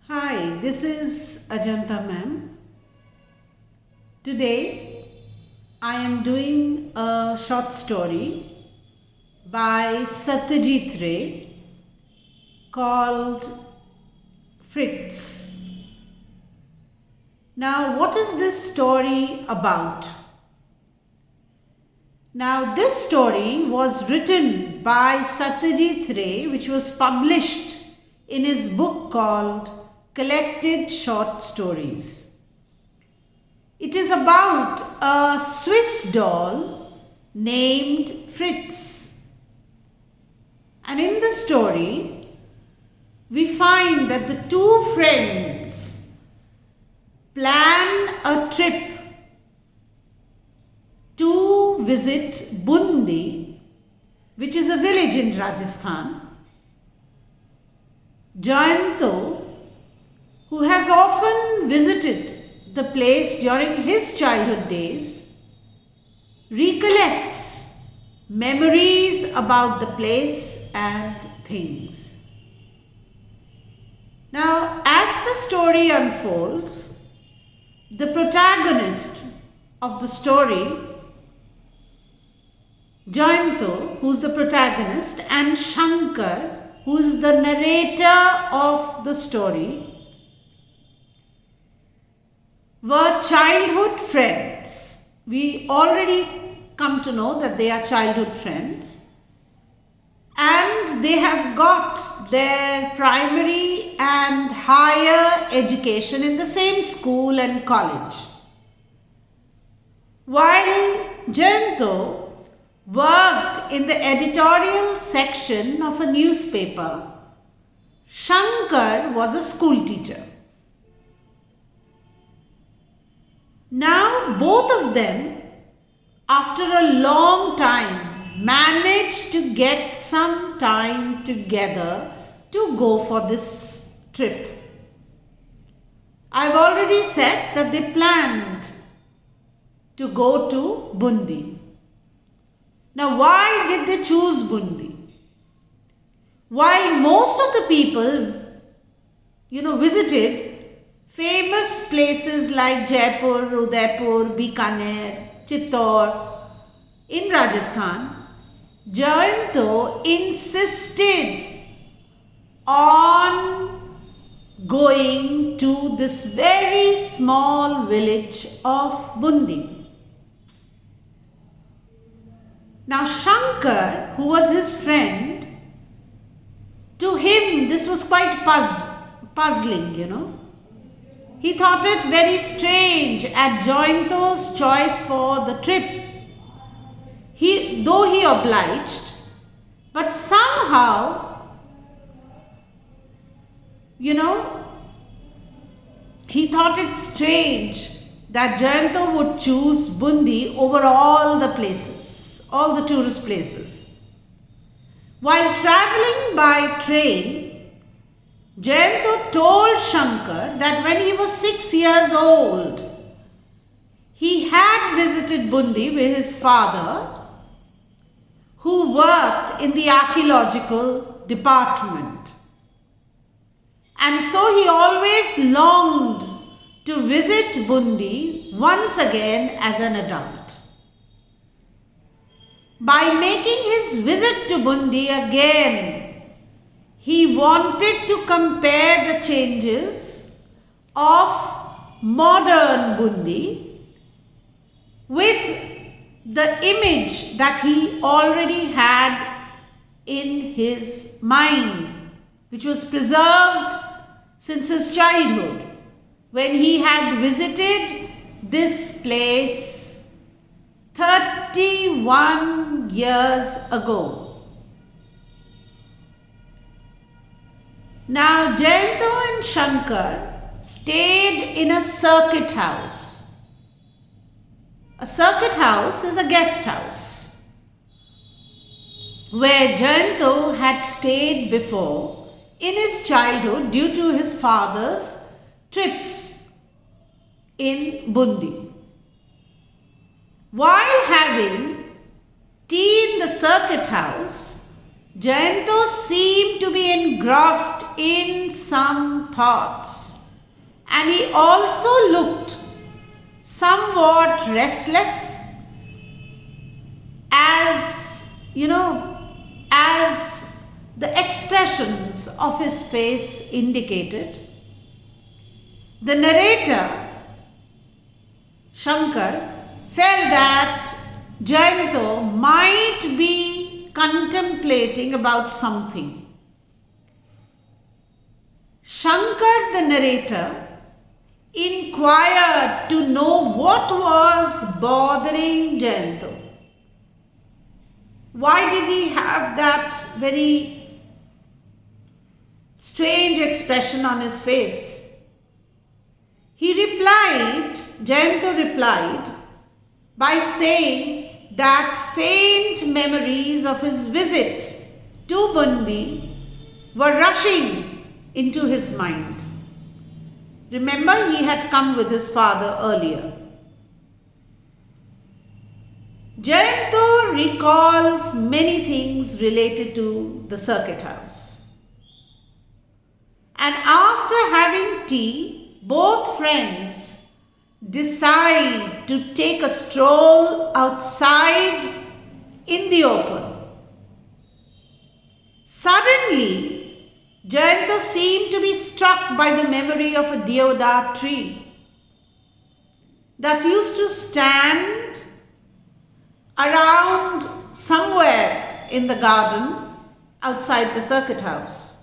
Hi, this is Ajanta ma'am. Today I am doing a short story by Satyajit Ray called Fritz. Now, what is this story about? Now, this story was written by Satyajit Ray, which was published in his book called Collected Short Stories. It is about a Swiss doll named Fritz. And in the story, we find that the two friends plan a trip to visit Bundi, which is a village in Rajasthan. Ajanta, who has often visited the place during his childhood days, recollects memories about the place and things. Now, as the story unfolds, the protagonist of the story, Ajanta, who is the protagonist, and Shankar, who is the narrator of the story, were childhood friends. We already come to know that they are childhood friends, and they have got their primary and higher education in the same school and college. While Ajanta worked in the editorial section of a newspaper, Shankar was a school teacher. Now, both of them, after a long time, managed to get some time together to go for this trip. I've already said that they planned to go to Bundi. Now, why did they choose Bundi? While most of the people, visited famous places like Jaipur, Udaipur, Bikaner, Chittor in Rajasthan, Ajanta insisted on going to this very small village of Bundi. Now, Shankar, who was his friend, to him this was quite puzzling, He thought it very strange at Ajanta's choice for the trip. Though he obliged, but somehow, he thought it strange that Ajanta would choose Bundi over all the places, all the tourist places. While traveling by train, Ajanta told Shankar that when he was 6 years old, he had visited Bundi with his father, who worked in the archaeological department. And so he always longed to visit Bundi once again as an adult. By making his visit to Bundi again, he wanted to compare the changes of modern Bundi with the image that he already had in his mind, which was preserved since his childhood, when he had visited this place 31 years ago. Now, Ajanta and Shankar stayed in a circuit house. A circuit house is a guest house where Ajanta had stayed before in his childhood due to his father's trips in Bundi. While having tea in the circuit house, Jayanto seemed to be engrossed in some thoughts, and he also looked somewhat restless, as the expressions of his face indicated. The narrator, Shankar, felt that Jayanto might be contemplating about something. Shankar, the narrator, inquired to know what was bothering Jayanto. Why did he have that very strange expression on his face? Jayanto replied by saying that faint memories of his visit to Bundi were rushing into his mind. Remember, he had come with his father earlier. Jayanto recalls many things related to the circuit house. And after having tea, both friends decide to take a stroll outside in the open. Suddenly, Jayanto seemed to be struck by the memory of a deodar tree that used to stand around somewhere in the garden outside the circuit house,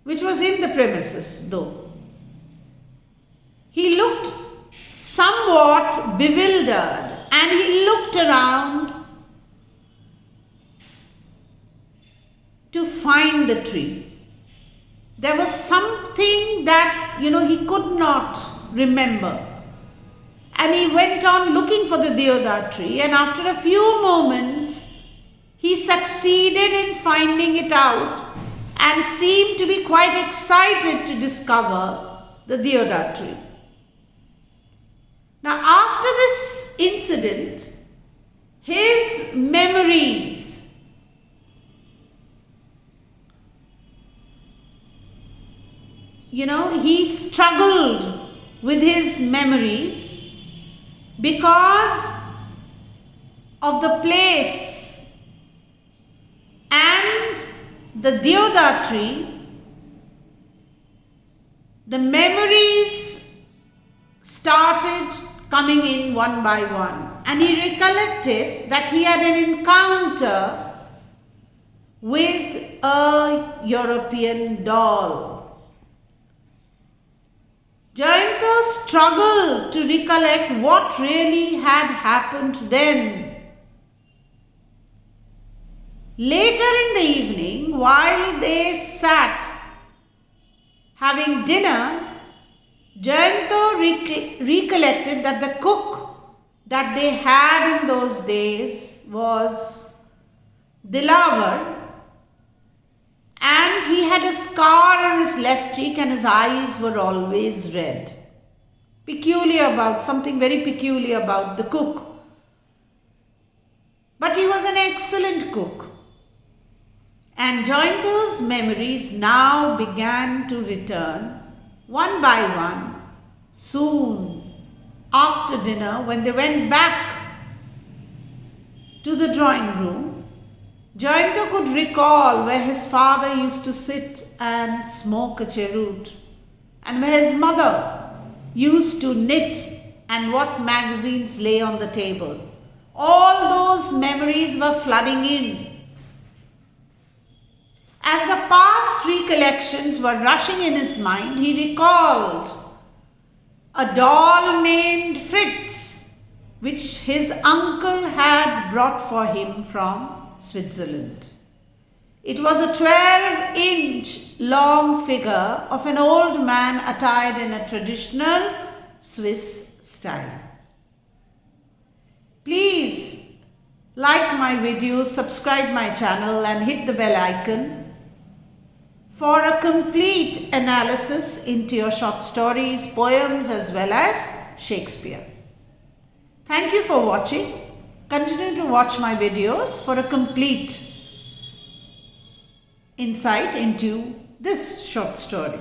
which was in the premises though. He looked somewhat bewildered and he looked around to find the tree. There was something that, he could not remember. And he went on looking for the deodar tree, and after a few moments, he succeeded in finding it out and seemed to be quite excited to discover the deodar tree. Now, after this incident, his memories he struggled with his memories because of the place and the deodar tree. The memories started coming in one by one, and he recollected that he had an encounter with a European doll. Jayanto struggled to recollect what really had happened then. Later in the evening, while they sat having dinner, Jayanto recollected that the cook that they had in those days was Dilavar, and he had a scar on his left cheek and his eyes were always red. Something very peculiar about the cook. But he was an excellent cook. And Jayanto's memories now began to return one by one. Soon after dinner, when they went back to the drawing room, Jayanto could recall where his father used to sit and smoke a cheroot, and where his mother used to knit, and what magazines lay on the table. All those memories were flooding in. As the past recollections were rushing in his mind, he recalled a doll named Fritz, which his uncle had brought for him from Switzerland. It was a 12-inch long figure of an old man attired in a traditional Swiss style. Please like my videos, subscribe my channel and hit the bell icon for a complete analysis into your short stories, poems as well as Shakespeare. Thank you for watching. Continue to watch my videos for a complete insight into this short story.